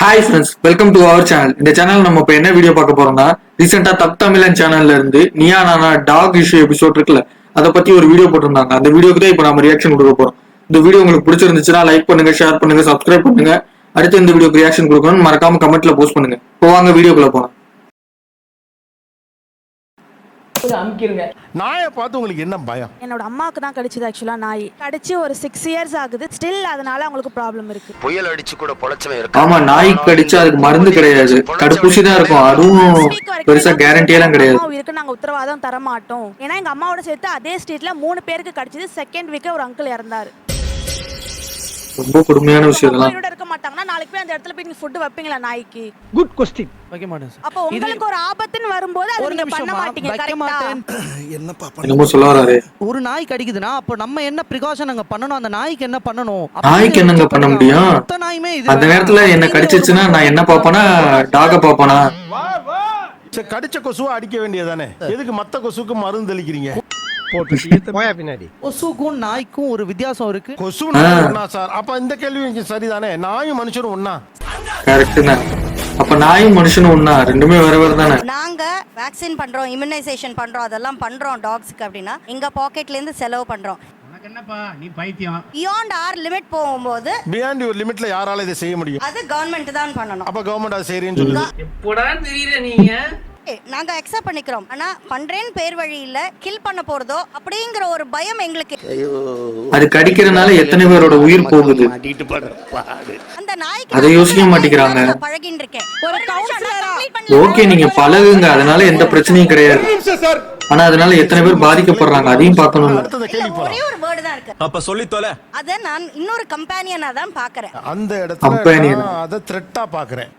Hi friends, welcome to our channel. இந்த channel நம்ம இப்போ என்ன வீடியோ பார்க்க போறோம்னா, ரீசெண்டா தப் தமிழன் சேனல்ல இருந்து நியா நானா டாக் இஷ்யூ எபிசோட் இருக்குல்ல, அதை பத்தி ஒரு வீடியோ போட்டிருந்தாங்க. அந்த வீடியோக்கு தான் இப்போ நம்ம ரியாக்ஷன் கொடுக்க போறோம். இந்த வீடியோ உங்களுக்கு பிடிச்சிருந்துச்சுன்னா லைக் பண்ணுங்க, ஷேர் பண்ணுங்க, சப்ஸ்கிரைப் பண்ணுங்க. அடுத்து இந்த வீடியோக்கு ரியாக்ஷன் கொடுக்கணும்னு மறக்காம கமெண்ட்ல போஸ்ட் பண்ணுங்க. இப்போ வாங்க வீடியோக்குள்ள போலாம். அமுக்கிருங்க. நாயை பார்த்து உங்களுக்கு என்ன பயம்? என்னோட அம்மாவுக்கு தான் கடிச்சது. ஆக்சுவலா நாய் கடிச்சு ஒரு 6 இயர்ஸ் ஆகுது. ஸ்டில் அதனால அவங்களுக்கு ப்ராப்ளம் இருக்கு. புயல் அடிச்சு கூட பொழச்சவன் இருக்கு. ஆமா, நாய் கடிச்சா அதுக்கு மருந்து கிடையாது, தடுப்பூசி தான் இருக்கும். அதுவும் பெருசா கேரண்டி எல்லாம் கிடையாது. இருக்கு, நாங்க உத்தரவாதம் தர மாட்டோம். ஏன்னா எங்க அம்மாவோட சேர்த்து அதே ஸ்ட்ரீட்ல 3 பேருக்கு கடிச்சது. செகண்ட் வீக் ஒரு அங்கிள் இறந்தாரு. ரொம்ப கொடுமையான விஷயம் தான். இருக்க மாட்டாங்கன்னா நாளைக்கு போய் அந்த இடத்துல போய் நீங்க ஃபுட் வைப்பீங்களா நாய்க்கு? Good question. வைக்க மாட்டேன் சார். அப்ப உங்களுக்கு ஒரு ஆபத்துன்னு வரும்போது அதை நீங்க பண்ண மாட்டீங்க. கரெக்ட்டா? என்னப்பா என்னமோ சொல்ல வராரு. ஒரு நாய் கடிக்குதுன்னா அப்ப நம்ம என்ன பிரிகாஷன் அங்க பண்ணனும்? அந்த நாய்க்கு என்ன பண்ணனும்? நாய்க்கு என்னங்க பண்ண முடியும்? மொத்த நாயுமே இது. அந்த நேரத்துல என்ன கடிச்சிச்சுன்னா நான் என்ன பாப்பனா? டாக பாப்பனா? கடிச்ச கொசுவை அடிக்க வேண்டியதானே? எதுக்கு மத்த கொசுக்கு மருந்து தெளிக்கிறீங்க? பின்னாடி கொசுக்கும் நாய்க்கும் ஒரு வித்தியாசம் இருக்கு. கொசு ஒண்ணா சார்? அப்ப இந்த கேள்வி சரிதானே? நாயும் மனுஷனும் ஒண்ணா? கரெக்ட் தான். அப்ப நாயும் மனுஷனும் ஒண்ணா? ரெண்டுமே வேற வேற தானே. நாங்க வேக்சின் பண்றோம், இம்யூனைசேஷன் பண்றோம், அதெல்லாம் பண்றோம் டாக்ஸ்க்கு அப்படின்னா எங்க பாக்கெட்ல இருந்து செலவு பண்றோம். என்னப்பா நீ பைத்தியம். பியாண்ட் ஆர் லிமிட் போகும்போது பியாண்ட் யுவர் லிமிட்ல யாரால இதை செய்ய முடியும்? அது கவர்மெண்ட் தான் பண்ணணும். அப்ப கவர்மெண்ட் அதை செய்யறேன்னு சொல்லுது. எப்படா தெரியல நீங்க? நாங்க அக்செப்ட் பண்ணிக்கிறோம். ஆனா பண்றேன் பேர் வழி இல்ல கில் பண்ண போறதோ அப்படிங்கிற ஒரு பயம் எங்களுக்கு. அது கடிக்கிறதுனால எத்தனை பேரோட உயிர் போகுது? அந்த நாய்க்கு அதை யோசிக்க மாட்டேங்கிறாங்க. பழகின்னு இருக்கேன். ஒரு கவுன்சிலரா ஓகே, நீங்க பழகுங்க, அதனால எந்த பிரச்சனையும் கிடையாது. ஆனா அதனால எத்தனை பேர் பாதிக்கப்படுறாங்க அதையும் பார்க்கணும். அடுத்த கேள்வி ஒரே ஒரு வேர்டு தான் இருக்கு. அப்ப சொல்லி தொலை. அத நான் இன்னொரு கம்பேனியனா தான் பாக்குறேன். அந்த இடத்துல Companion. நான் அதை த்ரெட்டா பாக்குறேன்.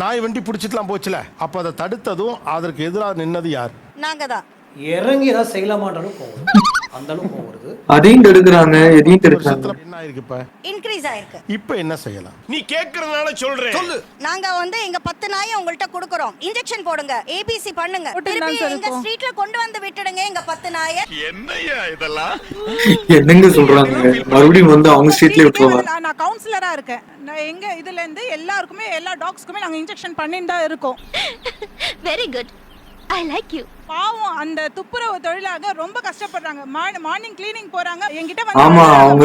நாய் வண்டி பிடிச்சிட்டுலாம் போச்சுல, அப்ப அதை தடுத்ததும் அதற்கு எதிராக நின்னது யார்? நாங்க தான். இறங்கி ஏதாவது செய்யலாமான்றாலும் போகும். அந்த அளவுக்கு கோவம் வருது. அதையும் தடுக்கிறாங்க, எதையும் தடுக்கிறாங்க. வருஷத்துல என்ன ஆயிருக்கு? இப்ப இன்க்ரீஸ் ஆயிருக்கு. இப்ப என்ன செய்யலாம்? நீ கேக்குறதுனால சொல்றேன். சொல்லு. நாங்க எங்க 10 நாயை உங்கள்ட்ட கொடுக்கறோம். இன்ஜெக்ஷன் போடுங்க, ஏபிசி பண்ணுங்க, திருப்பி எங்க ஸ்ட்ரீட்ல கொண்டு வந்து விட்டுடுங்க எங்க 10 நாயை. என்னையா இதெல்லாம்? என்னங்க சொல்றாங்க? மறுபடியும் வந்து அவங்க ஸ்ட்ரீட்லயே விட்டுருவாங்க. நான் கவுன்சிலரா இருக்கேன். நான் எங்க இதுல இருந்து எல்லாருக்குமே எல்லா டாக்ஸ்க்குமே நாங்க இன்ஜெக்ஷன் பண்ணிட்டு தான் இருக்கோம். Very good, I like you. பாவம் அந்த துப்புரவு தொழிலாக ரொம்ப கஷ்டப்படுறாங்க. மார்னிங் கிளீனிங் போறாங்க. என்கிட்ட ஆமா, அவங்க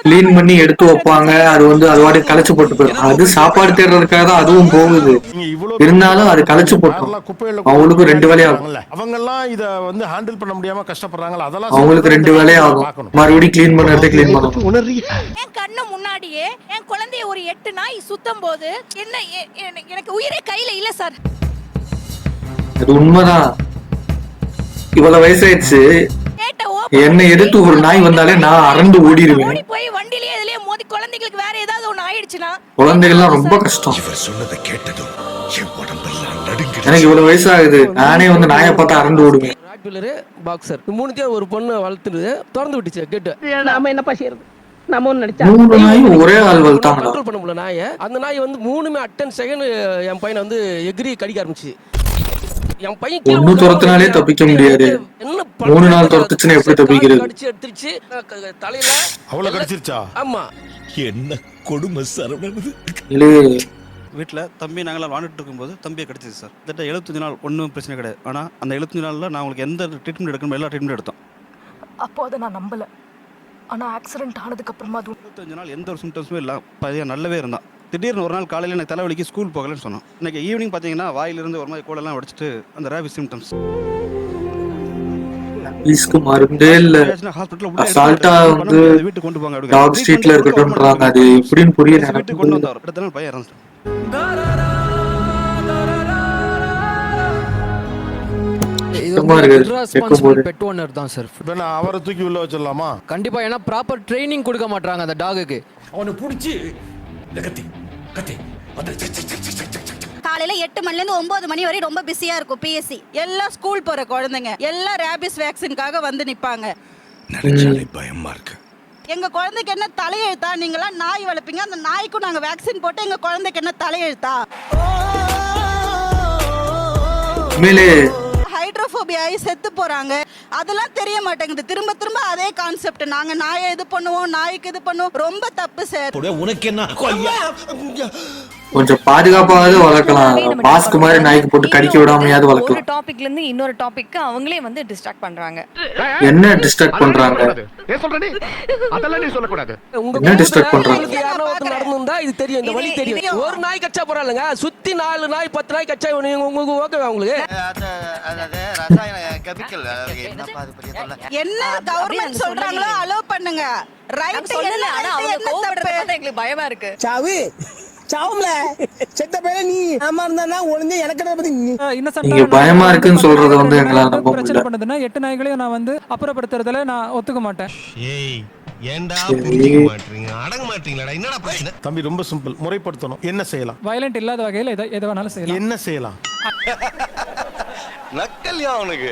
கிளீன் பண்ணி எடுத்து வைப்பாங்க. அது வந்து அதோட களைச்சு போட்டு போயிடும். அது சாப்பாடு தேடுறதுக்காக தான் அதுவும் போகுது. இருந்தாலும் அது களைச்சு போட்டோம். அவங்களுக்கு 2 வேலையாகும். அவங்க எல்லாம் இத வந்து ஹேண்டில் பண்ண முடியாம கஷ்டப்படுறாங்களா? அதெல்லாம் அவங்களுக்கு 2 வேலையாகும். மறுபடியும் கிளீன் பண்றதை கிளீன் பண்ணணும். என் கண்ணு முன்னாடியே என் குழந்தைய ஒரு 8 நாய் சுத்தம் போது என்ன எனக்கு உயிரே கையில இல்ல சார். அது உண்மைதான். இவ்வளவு வயசாயிடுச்சு, என்ன எதிர்த்து ஒரு நாய் வந்தாலே நான் அரண்டு ஓடிடுவேன். ஓடி போய் வண்டியிலே இதுலயே மோதி குழந்தைகளுக்கு வேற ஏதாவது ஒண்ணு ஆயிடுச்சுனா குழந்தைகள்லாம் ரொம்ப கஷ்டம். எனக்கு இவ்வளவு வயசாகுது, நானே வந்து நாயை பார்த்தா அரண்டு ஓடுவேன். ராட்வீலரு, பாக்ஸர், 3த்தையும் ஒரு பொண்ணு வளர்த்துட்டு திறந்து விட்டுச்சு கேட்டு. நாம என்னப்பா செய்யறது? நம்ம ஒன்னு நினைச்சா 3 நாயும் ஒரே ஆள் வளர்த்தாங்களா? கண்ட்ரோல் பண்ண முடியல நாயை. அந்த நாய் வந்து 3மே அட்டன் செகண்ட் என் பையனை வந்து எகிரி கடிக்க ஆரம்பிச்சு. என் பையன் ஒண்ணு துரத்தினாலே தப்பிக்க முடியாது. 3 நாள் துரத்துச்சுன்னா எப்படி தப்பிக்கிறது? கடிச்சு எடுத்துருச்சு தலையில. அவ்வளவு கடிச்சிருச்சா? ஆமா. என்ன கொடுமை சரவணது. வீட்டில் தம்பி நாங்களாம் வாழ்ந்துட்டு இருக்கும்போது தம்பியை கிடச்சிது சார். கிட்டத்தட்ட 75 நாள் ஒன்றும் பிரச்சனை கிடையாது. ஆனால் அந்த 75 நாளில் நான் உங்களுக்கு எந்த ட்ரீட்மெண்ட் எடுக்கணும் எல்லா ட்ரீட்மெண்ட் எடுத்தோம். அப்போ அதை நான் நம்பல. ஆனா ஆக்சிடென்ட் ஆனதுக்கு அப்புறமா அது 25 நாள் எந்த ஒரு சிம்டம்ஸுமே இல்லை, பையன் நல்லாவே இருந்தான். திடீர்னு ஒரு நாள் காலையில் எனக்கு தலைவலிக்கு ஸ்கூல் போகலன்னு சொன்னோம். இன்னைக்கு ஈவினிங் பார்த்தீங்கன்னா வாயிலிருந்து ஒரு மாதிரி கோலெல்லாம் வடிச்சிட்டு அந்த ரேபிஸ் சிம்டம்ஸ். பீஸ்க்கு மருந்தே இல்ல. அசால்ட்டா வந்து வீட்டுக்கு கொண்டு போங்க டாக் ஸ்ட்ரீட்ல இருக்கட்டும்ன்றாங்க. அது எப்படின்னு புரியல. வீட்டுக்கு கொண்டு வந்தார். அடுத்த நாள் பையன் இறந்துட்டான். பெட் ஓனர் தான் சார். இப்ப நான் அவரை தூக்கி உள்ள வச்சிடலாமா? கண்டிப்பா, ஏன்னா ப்ராப்பர் ட்ரைனிங் கொடுக்க மாட்டாங்க அந்த டாகுக்கு. அவனை புடிச்சு கத்தி கத்தி காலையில 8 மணில இருந்து 9 மணி வரை ரொம்ப பிஸியா இருக்கும். பிஎஸ்சி எல்லாம் ஸ்கூல் போற குழந்தைங்க எல்லாம் ரேபிஸ் வேக்சின்காக வந்து நிப்பாங்க. நினைச்சாலே பயமா இருக்கு. எங்க குழந்தைக்கு என்ன தலையெழுத்தா? நீங்களாம் நாய் வளர்ப்பீங்க, அந்த நாய்க்கும் நாங்க வேக்சின் போட்டு எங்க குழந்தைக்கு என்ன தலையெழுத்தா? உண்மையிலே ஹைட்ரோஃபோபியா ஆகி செத்து போறாங்க. அதெல்லாம் தெரிய மாட்டேங்குது. திரும்ப திரும்ப அதே கான்செப்ட். நாங்க நாயை இது பண்ணுவோம், நாய்க்கு இது பண்ணுவோம். ரொம்ப தப்பு சார். உனக்கு என்ன கொஞ்சம் பாதுகாப்பாவது வளர்க்கலாம். மாஸ்க் மாதிரி நாய்க்கு போட்டு கடிக்க விடாமையாவது ஒரு வளர்க்கலாம். டாபிக்ல இருந்து இன்னொரு டாபிக் அவங்களே வந்து டிஸ்ட்ராக்ட் பண்றாங்க. என்ன டிஸ்ட்ராக்ட் பண்றாங்க? அதெல்லாம் நீ சொல்லக்கூடாது. உங்க என்ன disturb பண்றாங்க? உங்களுக்கு யாரோ ஒருத்தர் நடந்திருந்தா இது தெரியும், இந்த வழி தெரியும். ஒரு நாய் கச்சா போறாளுங்க, சுத்தி 4 நாய் 10 நாய் கச்சா உங்களுக்கு ஓகேவா உங்களுக்கு? என்ன கவர்மெண்ட் சொல்றாங்களோ அலோவ் பண்ணுங்க. ரைட் சொல்லல, ஆனா அவங்க கோவப்படுறத பார்த்தா எங்களுக்கு பயமா இருக்கு. சாவு சாவும்ல செத்த பேர நீ ஆமா இருந்தா ஒளிஞ்சு எனக்கு பத்தி நீங்க பயமா இருக்குன்னு சொல்றத வந்து எங்களால நம்ப முடியல. பண்ணுதுன்னா 8 நாய்களையும் நான் வந்து அப்புறப்படுத்துறதுல நான் ஒத்துக்க மாட்டேன். ஏய் ஏன்டா புரிஞ்சிக்க மாட்டீங்க, அடங்க மாட்டீங்களா? என்னடா பிரச்சனை? தம்பி ரொம்ப சிம்பிள். முறைப்படுத்தணும். என்ன செய்யலாம்? வயலண்ட் இல்லாத வகையில எதை வேணாலும் செய்யலாம். என்ன செய்யலாம்? நக்கல்யா அவனுக்கு.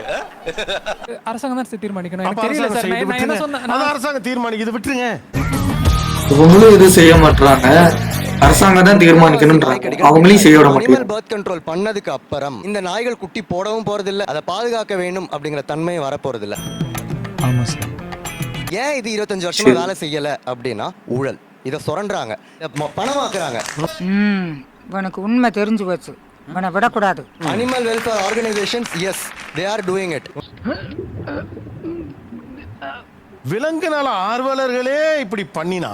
அரசாங்கம் தான் தீர்மானிக்கணும். அப்ப எனக்கு தெரியல அரசாங்கம் சார். செய்து நான் என்ன விட்டுருங்க. சொன்னேன்? அது அரசாங்கம் தீர்மானிக்குது, விட்டுருங்க. இவங்களும் இது செய்ய மாட்டாங்க. அரசாங்கம் தான் தீர்மானிக்கணும்ன்றாங்க. அவங்களையும் செய்ய விட மாட்டாங்க. பர்த் கண்ட்ரோல் பண்ணதுக்கு அப்புறம் இந்த நாய்கள் குட்டி போடவும் போறது இல்ல, அதை பாதுகாக்க வேண்டும் அப்படிங்கிற தன்மை வர போறது இல்ல. ஆமாம் சார். ஏன் இது 25 வருஷமா வேலை செய்யல அப்படின்னா ஊழல். இதை சுரண்டுறாங்க, பணமாக்குறாங்க. உனக்கு உண்மை தெரிஞ்சு போச்சு, உன்னை விடக்கூடாது. Animal welfare organisations yes they are doing it. விலங்கு நல ஆர்வலர்களே இப்படி பண்ணினா,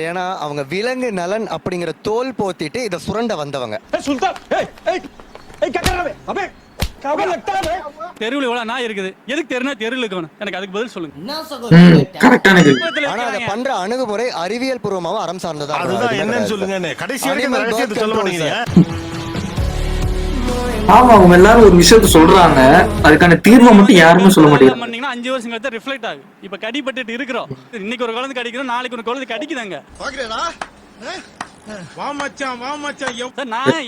ஏன்னா அவங்க விலங்கு நலன் அப்படிங்கிற தோல் போத்திட்டு இதை சுரண்ட வந்தவங்க. தெருவில் எவ்வளவு நாய் இருக்குது, எதுக்கு தெருனா தெருவில் இருக்கணும், எனக்கு அதுக்கு பதில் சொல்லுங்க. கரெக்டான கேள்வி. ஆனா அதை பண்ற அணுகுமுறை அறிவியல் பூர்வமாவும் அறம் சார்ந்ததா. அதுதான் என்னன்னு சொல்லுங்க. கடைசி வரைக்கும் அந்த ரகசியத்தை சொல்ல மாட்டேங்கிறீங்க. ஆமா, அவங்க எல்லாரும் ஒரு விஷயத்த சொல்றாங்க, அதுக்கான தீர்வை மட்டும் யாருமே சொல்ல மாட்டேங்கிறாங்க. பண்ணீங்கன்னா 5 வருஷம் கழித்து ரிஃப்ளெக்ட் ஆகும். இப்ப கடிபட்டுட்டு இருக்கிறோம். இன்னைக்கு ஒரு குழந்தை கடிக்கிறோம், நாளைக்கு ஒரு குழந்தை கடிக்குதாங்க.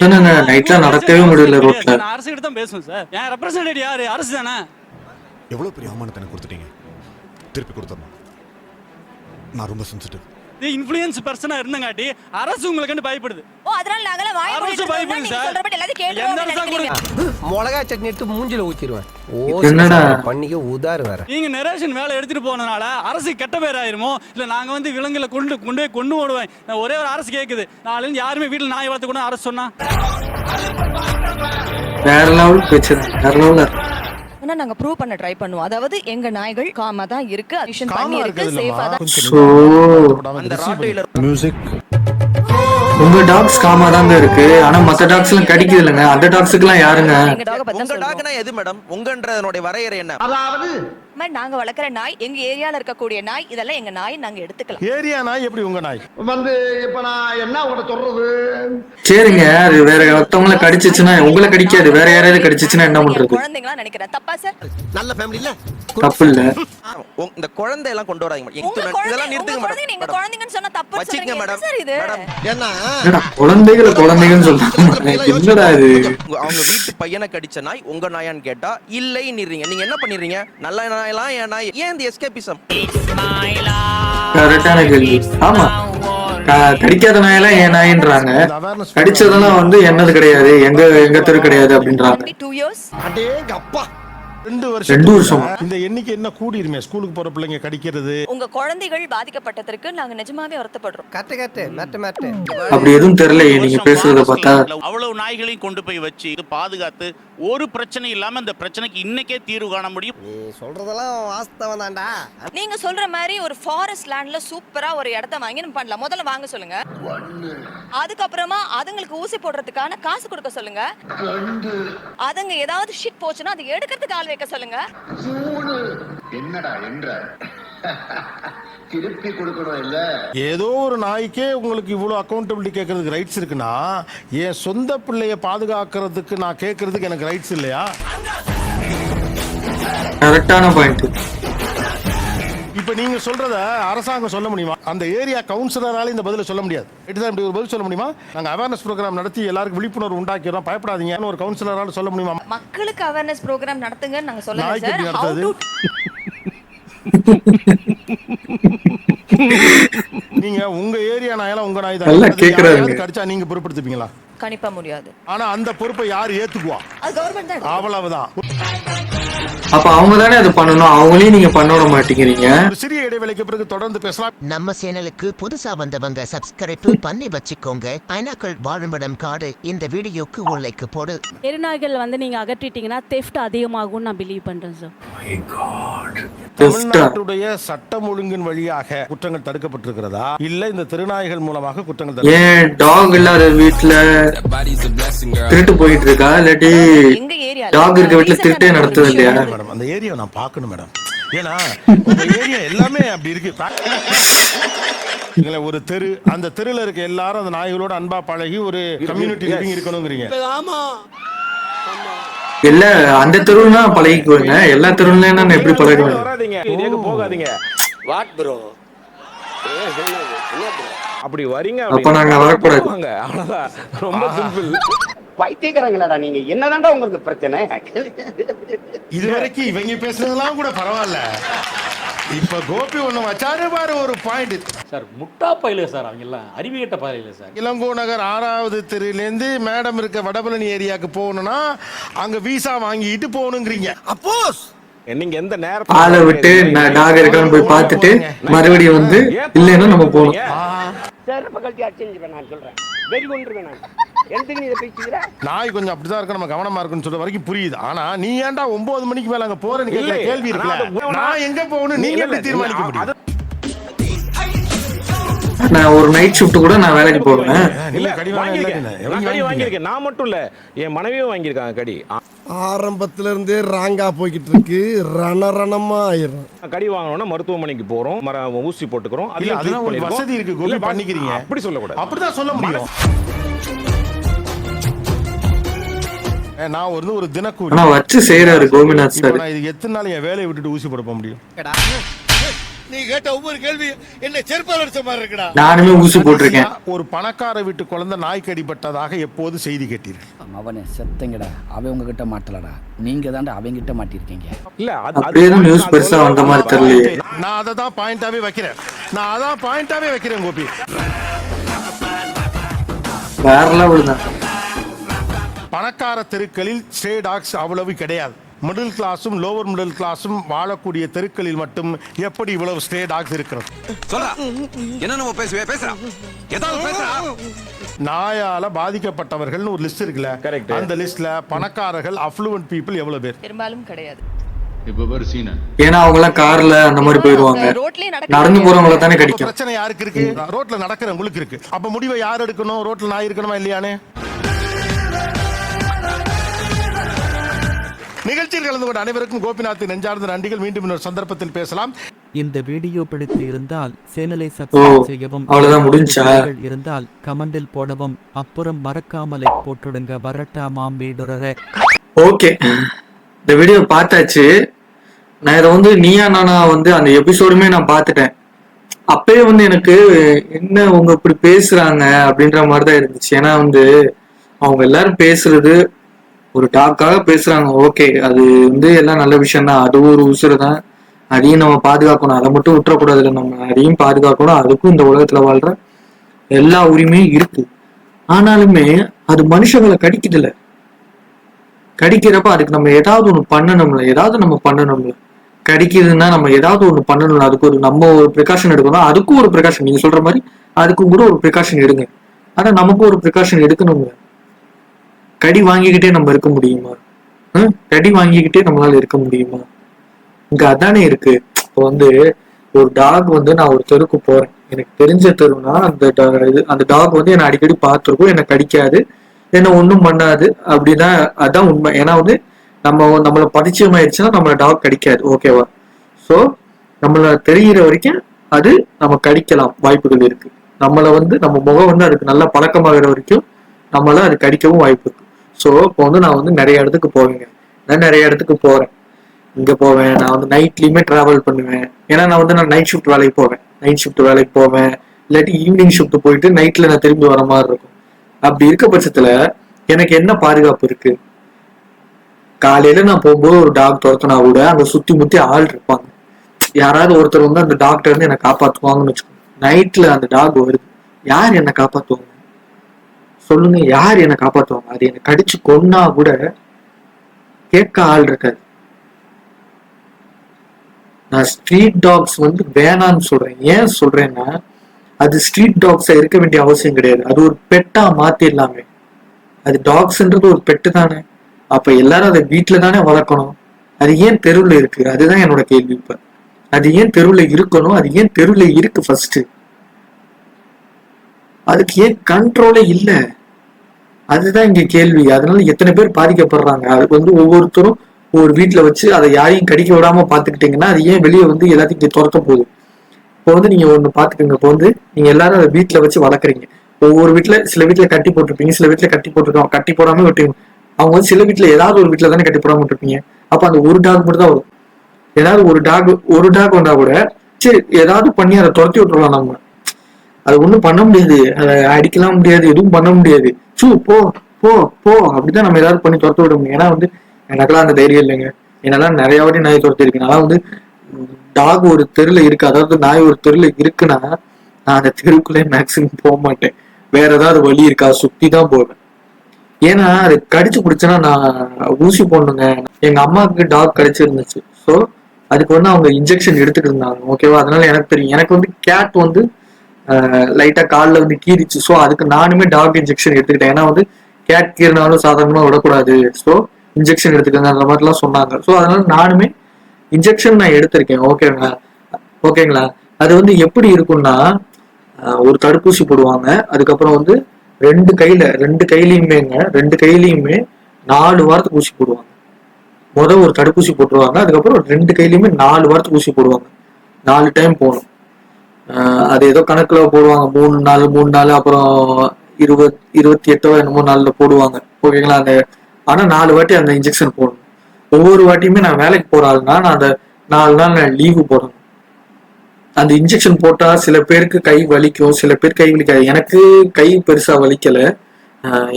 என்னங்க நைட்ல நடக்கவே முடியல ரோட்ல. நான் அரசு கிட்ட தான் பேசுவேன் சார். என் ரெப்ரசன்டேட்டிவ் யாரு? அரசு தானே. எவ்வளவு பெரிய அவமானத்தை கொடுத்துட்டீங்க, திருப்பி கொடுத்துடணும். நான் ரொம்ப சென்சிட்டிவ். இன்ஃப்ளூயன்ஸ் பர்சனா இருந்தங்காட்டி அரசு உங்களுக்கு பயப்படுது. ஓ அதனால நாங்கள வாய் அரசு பயப்படுது சார். எந்த அரசு கூட மிளகா சட்னி எடுத்து மூஞ்சில ஊத்திடுவேன். என்னடா பண்ணிக்க உதார் வேற. நீங்க நரேஷன் வேலை எடுத்துட்டு போனனால அரசு கெட்ட பேர் ஆயிருமோ, இல்ல நாங்க வந்து விலங்குல கொண்டு ஓடுவேன். நான் ஒரே ஒரு அரசு கேக்குது, நாளைக்கு யாருமே வீட்டுல நாய் வளர்த்து கூட அரசு சொன்னா வேற லெவல் பிரச்சனை, வேற லெவல்ல. ஆனா நாங்க ப்ரூவ் பண்ண ட்ரை பண்ணுவோம். அதாவது எங்க நாய்கள் காமா தான் இருக்கு, அடிஷன் பண்ணி இருக்கு, சேஃபா தான். உங்க டாக்ஸ் காமா தாங்க இருக்கு, ஆனா மத்த டாக்ஸ் எல்லாம் கடிக்குது இல்லங்க. அந்த டாக்ஸ்க்கு எல்லாம் யாருங்க? எங்க டாக பத்தி உங்க டாக்னா எது மேடம்? உங்கன்றதனுடைய வரையறை என்ன? அதாவது நாங்க வளர்க்குற நாய், எங்க ஏரியால இருக்கக்கூடிய நாய், இதெல்லாம் எங்க நாய், நாங்க எடுத்துக்கலாம். ஏரியா நாய் எப்படி உங்க நாய்? வந்து இப்ப நான் என்ன உங்களை சொல்றது? சரிங்க, அது வேற ஒருத்தவங்கள கடிச்சிச்சுன்னா உங்களை கடிக்காது, வேற யாராவது கடிச்சிச்சுன்னா என்ன பண்றது? குழந்தைங்களா நினைக்கிறேன். தப்பா சார்? நல்ல ஃபேமிலி இல்ல? தப்பு இல்ல. இந்த குழந்தை எல்லாம் கொண்டு வராதீங்க. இதெல்லாம் நிறுத்துங்க மேடம். நீங்க குழந்தைங்கன்னு சொன்னா தப்பு வச்சிங்க மேடம். சார் இது. ஏன்னா குழந்தைங்கன்னு சொல்றாங்க. என்னடா இது? அவங்க வீட்டு பையனை கடிச்ச நாய் உங்க நாயான்னு கேட்டா இல்லைன்னுறீங்க. நீங்க என்ன பண்ணிடுறீங்க? நல்ல நாயெல்லாம் என் நாய். ஏன் இந்த எஸ்கேபிசம்? கரெக்டான கேள்வி. ஆமா, கடிக்காத நாயெல்லாம் ஏன் நாயின்றாங்க, கடிச்சதெல்லாம் வந்து என்னது கிடையாது, எங்க தெரு கிடையாது அப்படின்றாங்க. 2 years. அடேங்க அப்பா, 2 வருஷம். இந்த எண்ணிக்கை என்ன கூடிருமே? ஸ்கூலுக்கு போற பிள்ளைங்க கடிக்கிறது. உங்க குழந்தைகள் பாதிக்கப்பட்டதற்கு நாங்க நிஜமாவே வருத்தப்படுறோம். கட்டு அப்படி எதுவும் தெரியலையே நீங்க பேசுறத பார்த்தா. அவ்வளவு நாய்களையும் கொண்டு போய் வச்சு பாதுகாத்து ஒரு பிரச்சனை இல்லாம இந்த பிரச்சனைக்கு இன்னைக்கே தீர்வு காண முடியும். நீ சொல்றதெல்லாம் வாஸ்தவம் தான்டா. நீங்க சொல்ற மாதிரி ஒரு ஃபாரஸ்ட் லேண்ட்ல சூப்பரா ஒரு இடத்த வாங்கி நம்ம பண்ணலாம். முதல்ல வாங்க சொல்லுங்க, அதுக்கப்புறமா அதுங்களுக்கு ஊசி போடுறதுக்கான காசு கொடுக்க சொல்லுங்க. அதுங்க ஏதாவது ஷிட் போச்சுன்னா அது எடுக்கிறதுக்கு ஆள் வைக்க சொல்லுங்க. என்னடா என்ற திருப்பி கொடுக்கணும் இல்ல? ஏதோ ஒரு நாய்க்கே உங்களுக்கு இவ்வளவு அக்கௌண்டபிலிட்டி கேட்கறதுக்கு ரைட்ஸ் இருக்குன்னா, என் சொந்த பிள்ளைய பாதுகாக்கிறதுக்கு நான் கேட்கறதுக்கு எனக்கு ரைட்ஸ் இல்லையா? கரெக்டான பாயிண்ட். இப்ப நீங்க சொல்றத அரசாங்கம் சொல்ல முடியுமா? அந்த ஏரியா கவுன்சிலரால இந்த பதில சொல்ல முடியாது. இப்படி ஒரு பதில் சொல்ல முடியுமா? நாங்க அவேர்னஸ் ப்ரோக்ராம் நடத்தி எல்லாருக்கும் விழிப்புணர்வு உண்டாக்கிறோம், பயப்படாதீங்கன்னு ஒரு கவுன்சிலரால சொல்ல முடியுமா? மக்களுக்கு அவேர்னஸ் ப்ரோக்ராம் நடத்துங்கன்னு நாங்க சொல்லல நாய்க்கு எப்படி சார். நடத்துது? நீங்க உங்க ஏரியா நாயெல்லாம் உங்க நாய் தான் நல்லா கேக்குறாங்க. கடிச்சா நீங்க பொறுப்படுத்திப்பீங்களா? கணிப்பா முடியாது. ஆனா அந்த பொறுப்பை யார் ஏத்துக்குவா? அது கவர்மெண்ட் தான். அவ்வளவுதான். அப்ப அவங்க தானே அது பண்ணணும், அவங்களையும் நீங்க பண்ண விட மாட்டேங்கிறீங்க. ஒரு சிறிய இடைவேளைக்கு பிறகு தொடர்ந்து பேசலாம். நம்ம சேனலுக்கு புதுசா வந்தவங்க சப்ஸ்கிரைப் பண்ணி வச்சுக்கோங்க. பைனாக்கள் வாழுமிடம் காடு இந்த வீடியோக்கு ஒரு லைக் போடு. தெருநாய்கள் வந்து நீங்க அகற்றிட்டீங்கன்னா தெஃப்ட் அதிகமாகும் நான் பிலீவ் பண்றேன் சார். தமிழ்நாட்டுடைய சட்டம் ஒழுங்கின் வழியாக குற்றங்கள் தடுக்கப்பட்டிருக்கிறதா இல்ல இந்த திருநாய்கள் மூலமாக குற்றங்கள் ஏன் டாக் இல்லாத வீட்டுல திருட்டு போயிட்டு இருக்கா, இல்லாட்டி எங்க ஏரியா டாக் இருக்க வீட்டுல திருட்டே நடத்துது இல்லையா? மேடம் அந்த ஏரியா நான் பார்க்கணும் மேடம். ஏன்னா உங்க ஏரியா எல்லாமே அப்படி இருக்கு. ஒரு தெரு, அந்த தெருல இருக்க எல்லாரும் அந்த நாய்களோட அன்பா பழகி ஒரு கம்யூனிட்டி லிவிங் இருக்கணும்ங்கறீங்க. இல்ல அந்த தெருவுனா பழகிக்குவேங்க, எல்லா தெருவுலயும் நான் எப்படி பழகுவேன்? போகாதீங்க. What bro? அப்படி வரீங்க அப்ப நாங்க வரக்கூடாது. அவ்வளவுதான், ரொம்ப சிம்பிள். பைத்தியக்காரங்களாடா நீங்க, என்னதான்டா உங்களுக்கு பிரச்சனை? இதுவரைக்கும் இவங்க பேசுனதெல்லாம் கூட பரவாயில்ல. இப்ப கோபி ஒண்ணு வச்சாரு பாரு ஒரு பாயிண்ட். சார் முட்டா பையல சார், அவங்க எல்லாம் அறிவிகட்ட பையல சார். இளங்கோ நகர் 6வது தெருலேருந்து மேடம் இருக்க வடபழனி ஏரியாவுக்கு போகணும்னா அங்க விசா வாங்கிட்டு போகணுங்கிறீங்க. அப்போஸ் நீங்க எந்த ஆளை விட்டு டாக் இருக்கான்னு போய் பார்த்துட்டு மறுபடியும் வந்து இல்லைன்னா நம்ம போகணும். நான் சொல்றேன் வெறி கொண்டுருவேன் நான். எதுக்கு நீ இதை பேசிக்கிற? நாய் கொஞ்சம் அப்படிதான் இருக்கு, நம்ம கவனமா இருக்குன்னு சொல்ற வரைக்கும் புரியுது. ஆனா நீ ஏன்டா 9 மணிக்கு மேல அங்க போறேன்னு கேட்கிற கேள்வி இருக்குல்ல, நான் எங்க போகணும் நீங்க எப்படி தீர்மானிக்க முடியும்? நான் ஒரு நைட் ஷிஃப்ட் கூட நான் வேலைக்கு போவேன். நான் மட்டும் இல்ல, என் மனைவியும் வாங்கியிருக்காங்க கடி. ஆரம்பத்துல இருந்தே ராங்கா போய்கிட்டு இருக்கு, ரணரணமா ஆயிரும். கடி வாங்கணும்னா மருத்துவமனைக்கு போறோம், ஊசி போட்டுக்கிறோம். அதெல்லாம் ஒரு வசதி இருக்கு கோபி, பண்ணிக்கிறீங்க. அப்படி சொல்லக்கூடாது, அப்படிதான் சொல்ல முடியும். நான் ஒரு தினக்கூலி ஆனா வச்சு செய்யறாரு கோபிநாத் சார். நான் இது எத்தனை நாள் என் வேலையை விட்டுட்டு ஊசி போட முடியும்? நீ கேட்ட ஒவ்வொரு கேள்வி என்ன செருப்பால் அடிச்ச மாதிரி இருக்குடா. நானுமே ஊசி போட்டிருக்கேன். ஒரு பணக்கார வீட்டு குழந்தை நாய் கடிப்பட்டதாக எப்போது செய்தி கேட்டீர்கள்? அவனே செத்தங்கடா, அவன் உங்ககிட்ட மாட்டலடா, நீங்க தான்டா அவங்க கிட்ட மாட்டிருக்கீங்க. இல்ல அப்படியே நியூஸ் பெருசா வந்த மாதிரி தெரியலையே. நான் அதை தான் பாயிண்டாவே வைக்கிறேன் கோபி. வேற லெவல் தான். பணக்கார தெருக்களில் ஸ்ட்ரே டாக்ஸ் அவ்வளவு கிடையாது. மிடில் கிளாஸும் லோவர் மிடில் கிளாஸும் வாழக்கூடிய தெருக்களில் மட்டும் எப்படி இவ்வளவு ஸ்ட்ரே டாக்ஸ் இருக்கிறது? நாயால பாதிக்கப்பட்டவர்கள் ஒரு லிஸ்ட் இருக்குல்ல, அந்த லிஸ்ட்ல பணக்காரர்கள் அஃப்ளூவன்ட் பீப்புள் எவ்வளவு பேர்? பெரும்பாலும் கிடையாது. ஏன்னா அவங்க எல்லாம் கார்ல அந்த மாதிரி போயிருவாங்க, நடந்து போறவங்கள தானே கடிக்கும். பிரச்சனை யாருக்கு இருக்கு? ரோட்ல நடக்கிறவங்களுக்கு இருக்கு. அப்ப முடிவை யார் எடுக்கணும்? ரோட்ல நாய் இருக்கணுமா இல்லையானே? நிகழ்ச்சியில் கலந்து கொண்ட அனைவருக்கும் கோபிநாத்தின் நெஞ்சார்ந்த நன்றிகள். மீண்டும் இன்னொரு சந்தர்ப்பத்தில் பேசலாம். இந்த வீடியோ பிடித்து இருந்தால் சேனலை சப்ஸ்கிரைப் செய்யவும், அவ்வளவுதான் முடிஞ்சா இருந்தால் கமெண்டில் போடவும், அப்புறம் மறக்காமலை போட்டுடுங்க. வரட்டாமாம் வீடுறே. ஓகே, இந்த வீடியோ பார்த்தாச்சு. நான் இதை வந்து நீயா நானா வந்து அந்த எபிசோடுமே நான் பார்த்துட்டேன். அப்பயே வந்து எனக்கு என்ன அவங்க இப்படி பேசுறாங்க அப்படின்ற மாதிரிதான் இருந்துச்சு. ஏன்னா வந்து அவங்க எல்லாரும் பேசுறது ஒரு டாக்காக பேசுறாங்க. ஓகே, அது வந்து எல்லாம் நல்ல விஷயம் தான். அது ஒரு உசுறு தான், அதையும் நம்ம பாதுகாக்கணும். அதை மட்டும் விட்டுறக்கூடாதுல, நம்ம அதையும் பாதுகாக்கணும். அதுக்கும் இந்த உலகத்துல வாழ்ற எல்லா உரிமையும் இருக்கு. ஆனாலுமே அது மனுஷங்களை கடிக்குதுல, கடிக்கிறப்ப அதுக்கு நம்ம ஏதாவது ஒண்ணு பண்ணணும்ல. கடிக்குதுன்னா நம்ம ஏதாவது ஒண்ணு பண்ணணும்ல. அதுக்கு ஒரு நம்ம ஒரு ப்ரிகாஷன் எடுக்கணும். அதுக்கும் ஒரு ப்ரிகாஷன், நீங்க சொல்ற மாதிரி அதுக்கும் கூட ஒரு ப்ரிகாஷன் எடுங்க. ஆனா நமக்கும் ஒரு ப்ரிகாஷன் எடுக்கணும்ல. கடி வாங்கிக்கிட்டே நம்ம இருக்க முடியுமா? கடி வாங்கிக்கிட்டே நம்மளால இருக்க முடியுமா? இங்க அதானே இருக்கு. இப்போ வந்து ஒரு டாக் வந்து நான் ஒரு தெருக்கு போறேன், எனக்கு தெரிஞ்ச தெருனா அந்த டாக் வந்து என்னை அடிக்கடி பார்த்துருக்கும், என்னை கடிக்காது, என்ன ஒன்றும் பண்ணாது அப்படிதான். அதான் உண்மை. ஏன்னா வந்து நம்மளை பரிச்சயம் ஆயிடுச்சுன்னா நம்மள டாக் கடிக்காது. ஓகேவா? ஸோ நம்மள தெரிகிற வரைக்கும் அது நம்ம கடிக்கலாம் வாய்ப்புகள் இருக்கு. நம்மளை வந்து நம்ம முகம் வந்து அதுக்கு நல்லா பழக்கமாகிற வரைக்கும் நம்மள அது கடிக்கவும் வாய்ப்பு இருக்கு. ஸோ இப்போ வந்து நான் வந்து நிறைய இடத்துக்கு போவேங்க. நான் நிறைய இடத்துக்கு போறேன், இங்க போவேன். நான் வந்து நைட்லயுமே டிராவல் பண்ணுவேன். ஏன்னா நான் நைட் ஷிஃப்ட் வேலைக்கு போவேன். இல்லாட்டி ஈவினிங் ஷிஃப்ட் போயிட்டு நைட்ல நான் திரும்பி வர மாதிரி இருக்கும். அப்படி இருக்க பட்சத்துல எனக்கு என்ன பாதுகாப்பு இருக்கு? காலையில நான் போகும்போது ஒரு டாக் துரத்துனா கூட அங்க சுத்தி முத்தி ஆள் இருப்பாங்க. யாராவது ஒருத்தர் வந்து அந்த டாக்டர் வந்து என்னை காப்பாத்துவாங்கன்னு வச்சுக்கோங்க. நைட்ல அந்த டாக் வருது, யார் என்னை காப்பாத்துவாங்க? சொல்லுங்க, யார் என்னை காப்பாற்றுவாங்க? அது என்னை கடிச்சு கொன்னா கூட கேட்க ஆள் இருக்காது. நான் ஸ்ட்ரீட் டாக்ஸ் வந்து வேணான்னு சொல்றேன். ஏன் சொல்றேன்னா, அது ஸ்ட்ரீட் டாக்ஸா இருக்க வேண்டிய அவசியம் கிடையாது. அது ஒரு பெட்டா மாத்திடலாமே. அது டாக்ஸ்ன்றது ஒரு பெட்டு தானே. அப்ப எல்லாரும் அதை வீட்டுல தானே வளர்க்கணும். அது ஏன் தெருவில் இருக்கு? அதுதான் என்னோட கேள்வி. இப்ப அது ஏன் தெருவில் இருக்கணும்? அது ஏன் தெருவில் இருக்கு? ஃபர்ஸ்ட் அதுக்கு ஏன் கண்ட்ரோலே இல்லை? அதுதான் இங்க கேள்வி. அதனால எத்தனை பேர் பாதிக்கப்படுறாங்க? அதுக்கு வந்து ஒவ்வொருத்தரும் ஒரு வீட்டுல வச்சு அதை யாரையும் கடிக்க விடாம பாத்துக்கிட்டீங்கன்னா அது ஏன் வெளியே வந்து எல்லாத்தையும் துரத்த போகுது? இப்போ வந்து நீங்க ஒண்ணு பாத்துக்கோங்க. இப்போ வந்து நீங்க எல்லாரும் அதை வீட்டுல வச்சு வளர்க்குறீங்க. ஒவ்வொரு வீட்டுல சில வீட்டுல கட்டி போட்டிருப்பீங்க, சில வீட்டுல கட்டி போட்டிருக்காங்க, கட்டி போடாம விட்டுருங்க. அவங்க வந்து சில வீட்டுல ஏதாவது ஒரு வீட்டுல தானே கட்டி போடாம விட்டுருப்பீங்க. அப்ப அந்த ஒரு டாக் மட்டும் தான் வரும். ஏதாவது ஒரு டாக் வந்தா கூட சரி ஏதாவது பண்ணி அதை துரத்தி விட்டுருலாம். நம்ம அது ஒண்ணும் பண்ண முடியாது, அதை அடிக்கலாம் முடியாது, எதுவும் பண்ண முடியாது. போ போ போ அப்படிதான் நம்ம ஏதாவது பண்ணி துரத்து விட முடியும். ஏன்னா வந்து எனக்கெல்லாம் அந்த தைரியம் இல்லைங்க. என்னெல்லாம் நிறைய வாட்டி நாய் துரத்தி இருக்கு. நான் வந்து டாக் ஒரு தெருல இருக்கு, அதாவது நாய் ஒரு தெருல இருக்குன்னா நான் அந்த தெருவுக்குள்ளே மேக்சிமம் போக மாட்டேன். வேற ஏதாவது வழி இருக்கா சுத்தி தான் போவேன். ஏன்னா அது கடிச்சு பிடிச்சேன்னா நான் ஊசி போடணுங்க. எங்க அம்மாவுக்கு டாக் கடிச்சிருந்துச்சு. ஸோ அதுக்கு வந்து அவங்க இன்ஜெக்ஷன் எடுத்துட்டு இருந்தாங்க. ஓகேவா? அதனால எனக்கு தெரியும். எனக்கு வந்து கேட் வந்து லைட்டா காலில் வந்து கீறிச்சு. ஸோ அதுக்கு நானுமே டாக் இன்ஜெக்ஷன் எடுத்துக்கிட்டேன். ஏன்னா வந்து கேட் கீறினாலும் சாதாரணமா விடக்கூடாது. ஸோ இன்ஜெக்ஷன் எடுத்துக்கங்க அந்த மாதிரிலாம் சொன்னாங்க. ஸோ அதனால நானுமே இன்ஜெக்ஷன் நான் எடுத்திருக்கேன். ஓகேங்களா? அது வந்து எப்படி இருக்கும்னா, ஒரு தடுப்பூசி போடுவாங்க. அதுக்கப்புறம் வந்து ரெண்டு கையிலையுமே 4 வாரத்துக்கு ஊசி போடுவாங்க. ஒரு தடுப்பூசி போட்டுருவாங்க. அதுக்கப்புறம் 2 கையிலையுமே 4 வாரத்துக்கு ஊசி போடுவாங்க. 4 டைம் போகணும். அது ஏதோ கணக்குல போடுவாங்க. 3 நாள் அப்புறம் 28 என்னமோ நாள்ல போடுவாங்க. ஓகேங்களா? ஆனா 4 வாட்டி அந்த இன்ஜெக்ஷன் போடணும். ஒவ்வொரு வாட்டியுமே நான் வேலைக்கு போறாதுன்னா நான் அந்த 4 நாள் நான் லீவு போடணும். அந்த இன்ஜெக்ஷன் போட்டா சில பேருக்கு கை வலிக்கும், சில பேர் கை வலிக்காது. எனக்கு கை பெருசா வலிக்கல.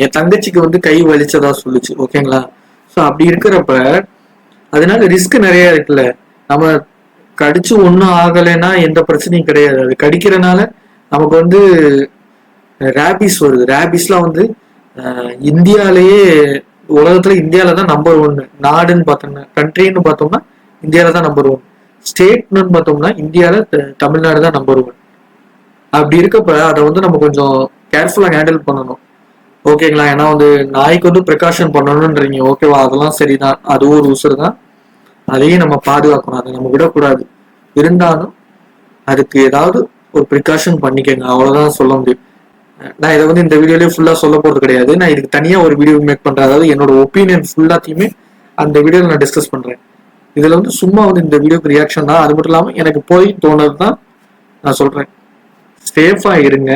என் தங்கச்சிக்கு வந்து கை வலிச்சதா சொல்லுச்சு. ஓகேங்களா? ஸோ அப்படி இருக்கிறப்ப அதனால ரிஸ்க் நிறைய இருக்குல்ல. நம்ம கடிச்சு ஒன்றும் ஆகலைன்னா எந்த பிரச்சனையும் கிடையாது. அது கடிக்கிறனால நமக்கு வந்து ரேபிஸ் வருது. ரேபிஸ்லாம் வந்து இந்தியாலேயே உலகத்துல இந்தியாவில தான் நம்பர் 1 நாடுன்னு பார்த்தோம்னா, கண்ட்ரின்னு பார்த்தோம்னா இந்தியாவில தான் நம்பர் 1. ஸ்டேட்னு பார்த்தோம்னா இந்தியாவில தமிழ்நாடு தான் நம்பர் 1. அப்படி இருக்கப்ப அதை வந்து நம்ம கொஞ்சம் கேர்ஃபுல்லா ஹேண்டில் பண்ணணும். ஓகேங்களா? ஏன்னா வந்து நாய்க்கு வந்து ப்ரிகாஷன் பண்ணணும்ன்றீங்க. ஓகேவா? அதெல்லாம் சரிதான். அது ஒரு உசுறு தான். அதையும் நம்ம பாதுகாக்கணும். அதை நம்ம விடக்கூடாது. இருந்தாலும் அதுக்கு ஏதாவது ஒரு ப்ரிகாஷன் பண்ணிக்கங்க. அவ்வளவுதான் சொல்ல முடியும். நான் இதை வந்து இந்த வீடியோலயே ஃபுல்லா சொல்ல போறது கிடையாது. நான் இதுக்கு தனியா ஒரு வீடியோ மேக் பண்றேன். அதாவது என்னோட ஒப்பீனியன் ஃபுல்லாத்தையுமே அந்த வீடியோல நான் டிஸ்கஸ் பண்றேன். இதுல வந்து சும்மா வந்து இந்த வீடியோக்கு ரியாக்ஷன் தான். அது மட்டும் இல்லாம எனக்கு போய் தோணுதுதான் நான் சொல்றேன். சேஃபா இருங்க.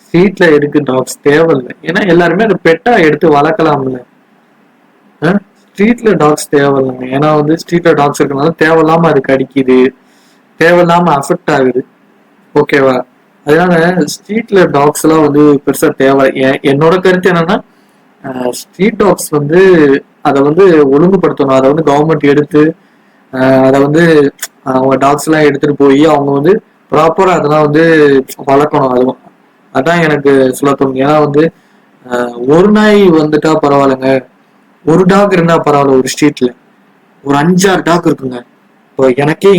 ஸ்ட்ரீட்ல இருக்கு டாக்ஸ் தேவையில்லை. ஏன்னா எல்லாருமே அதை பெட்டா எடுத்து வளர்க்கலாம்ல. ஸ்ட்ரீட்ல டாக்ஸ் தேவையில்லைங்க. ஏன்னா வந்து ஸ்ட்ரீட்ல டாக்ஸ் இருக்கனால தேவையில்லாம அது கடிக்குது, தேவையில்லாம அஃபெக்ட் ஆகுது. ஓகேவா? அதனால ஸ்ட்ரீட்ல டாக்ஸ் எல்லாம் வந்து பெருசா தேவை. என்னோட கருத்து என்னன்னா, ஸ்ட்ரீட் டாக்ஸ் வந்து அதை வந்து ஒழுங்குபடுத்தணும். அதை வந்து கவர்மெண்ட் எடுத்து அதை வந்து அவங்க டாக்ஸ் எல்லாம் எடுத்துட்டு போய் அவங்க வந்து ப்ராப்பரா அதெல்லாம் வந்து வளர்க்கணும். அதுவும் அதான் எனக்கு சொல்ல தோணுது. ஏன்னா வந்து ஒரு நாய் வந்துட்டா பரவாயில்லைங்க, ஒரு டாக் இருந்தா பரவாயில்ல. ஒரு ஸ்ட்ரீட்ல ஒரு 5-6 டாக் இருக்குங்க. இப்போ எனக்கே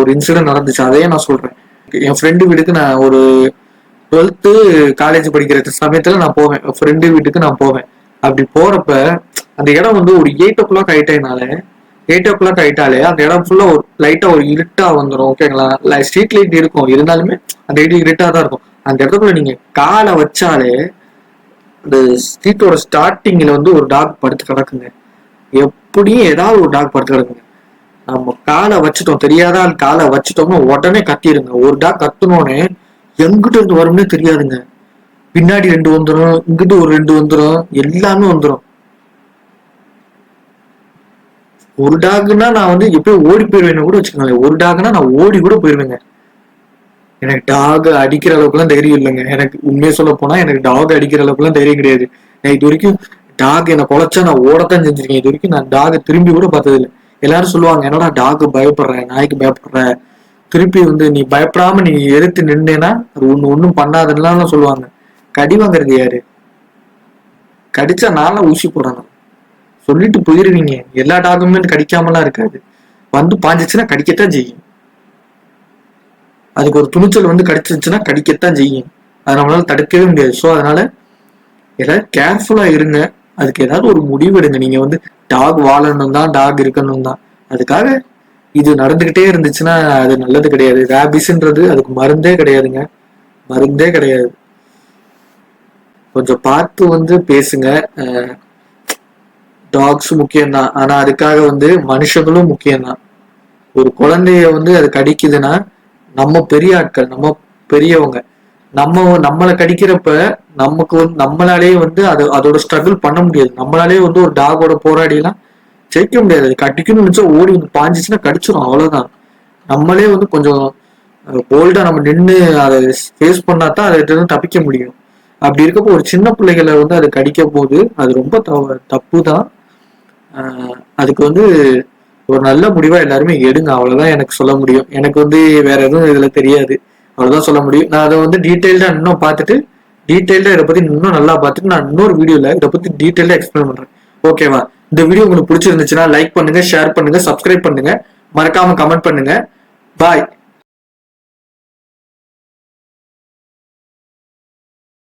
ஒரு இன்சிடென்ட் நடந்துச்சு. அதையே நான் சொல்றேன். என் ஃப்ரெண்டு வீட்டுக்கு நான் ஒரு 12th காலேஜ் படிக்கிற சமயத்துல நான் போவேன். ஃப்ரெண்டு வீட்டுக்கு நான் போவேன். அப்படி போறப்ப அந்த இடம் வந்து ஒரு 8 o'clock ஆயிட்டாலே அந்த இடம் ஃபுல்லா ஒரு லைட்டா ஒரு இருட்டா வந்துடும். ஓகேங்களா? ஸ்ட்ரீட் லைட் இருக்கும், இருந்தாலுமே அந்த இடம் இருட்டா தான் இருக்கும். அந்த இடத்துக்குள்ள நீங்க காலை வச்சாலே அந்த ஸ்ட்ரீட்டோட ஸ்டார்டிங்ல வந்து ஒரு டாக் படுத்து கிடக்குங்க. எப்படியும் ஏதாவது ஒரு டாக் படுத்து கிடக்குங்க. நம்ம காலை வச்சுட்டோம், தெரியாத ஆள் காலை வச்சுட்டோம்னா உடனே கத்திடுங்க. ஒரு டாக் கத்துனோடனே எங்கிட்ட இருந்து வரும்னே தெரியாதுங்க. பின்னாடி 2 வந்துடும், இங்கிட்ட ஒரு 2 வந்துடும், எல்லாமே வந்துடும். ஒரு டாக்னா நான் வந்து எப்பயும் ஓடி போயிருவேன்னு கூட வச்சுக்கோங்களேன். ஒரு டாக்னா நான் ஓடி கூட போயிருவேங்க. எனக்கு டாக் அடிக்கிற அளவுக்குலாம் தைரியம் இல்லைங்க. எனக்கு உண்மையை சொல்ல போனா எனக்கு டாக் அடிக்கிற அளவுக்குலாம் தைரியம் கிடையாது. நான் இது வரைக்கும் டாக் என்னை குலைச்சா நான் ஓடத்தான் செஞ்சிருக்கேன். இது வரைக்கும் நான் டாக் திரும்பி கூட பார்த்தது இல்லை. எல்லாரும் சொல்லுவாங்க, என்னடா டாக் பயப்படுற, நாய்க்கு பயப்படுற, திருப்பி வந்து நீ பயப்படாம நீ எதிர்த்து நின்னேன்னா அது ஒன்றும் பண்ணாதுன்னா சொல்லுவாங்க. கடி வாங்குறது யாரு? கடிச்சா நாளா ஊசி போடணும் சொல்லிட்டு போயிருவீங்க. எல்லா டாக்குமே கடிக்காமலாம் இருக்காது. வந்து பாஞ்சிச்சுன்னா கடிக்கத்தான் செய்யும். அதுக்கு ஒரு துணிச்சல் வந்து கடிச்சிருச்சுன்னா கடிக்கத்தான் செய்யும். அதை நம்மளால தடுக்கவே முடியாது. ஸோ அதனால எல்லாரும் கேர்ஃபுல்லா இருங்க. அதுக்கு ஏதாவது ஒரு முடிவு எடுங்க. நீங்க வந்து டாக் வாழணும் தான், டாக் இருக்கணும் தான். அதுக்காக இது நடந்துகிட்டே இருந்துச்சுன்னா அது நல்லது கிடையாது. ரேபிஸ்ன்றது அதுக்கு மருந்தே கிடையாதுங்க, மருந்தே கிடையாது. கொஞ்சம் பார்த்து வந்து பேசுங்க. டாக்ஸ் முக்கியம்தான், ஆனா அதுக்காக வந்து மனுஷங்களும் முக்கியம்தான். ஒரு குழந்தைய வந்து அது கடிக்குதுன்னா நம்ம பெரிய ஆட்கள், நம்ம பெரியவங்க, நம்மளை கடிக்கிறப்ப நமக்கு வந்து நம்மளாலேயே வந்து அதோட ஸ்ட்ரகிள் பண்ண முடியாது. நம்மளாலேயே வந்து ஒரு டாகோட போராடிலாம் ஜெயிக்க முடியாது. அது கடிக்கணும்னு நினைச்சா ஓடி வந்து பாஞ்சிச்சுன்னா கடிச்சிடும், அவ்வளவுதான். நம்மளே வந்து கொஞ்சம் போல்டா நம்ம நின்று அதை ஃபேஸ் பண்ணாதான் அதை தப்பிக்க முடியும். அப்படி இருக்கப்போ ஒரு சின்ன பிள்ளைகளை வந்து அது கடிக்க போது அது ரொம்ப தப்பு தான். அதுக்கு வந்து ஒரு நல்ல முடிவா எல்லாருமே எடுங்க, அவ்வளவுதான் எனக்கு சொல்ல முடியும். எனக்கு வந்து வேற எதுவும் இதுல தெரியாது, அவ்வளவுதான் சொல்ல முடியும். நான் அதை வந்து டீட்டெயில்டா இன்னும் பார்த்துட்டு டீட்டெயில்டா இதை பத்தி இன்னும் நல்லா பார்த்துட்டு நான் இன்னொரு வீடியோல இதை பத்தி டீட்டெயில்டா எக்ஸ்பிளைன் பண்றேன். ஓகேவா? இந்த வீடியோ உங்களுக்கு பிடிச்சிருந்துச்சுன்னா லைக் பண்ணுங்க, ஷேர் பண்ணுங்க, சப்ஸ்கிரைப் பண்ணுங்க, மறக்காம கமெண்ட் பண்ணுங்க. பாய்.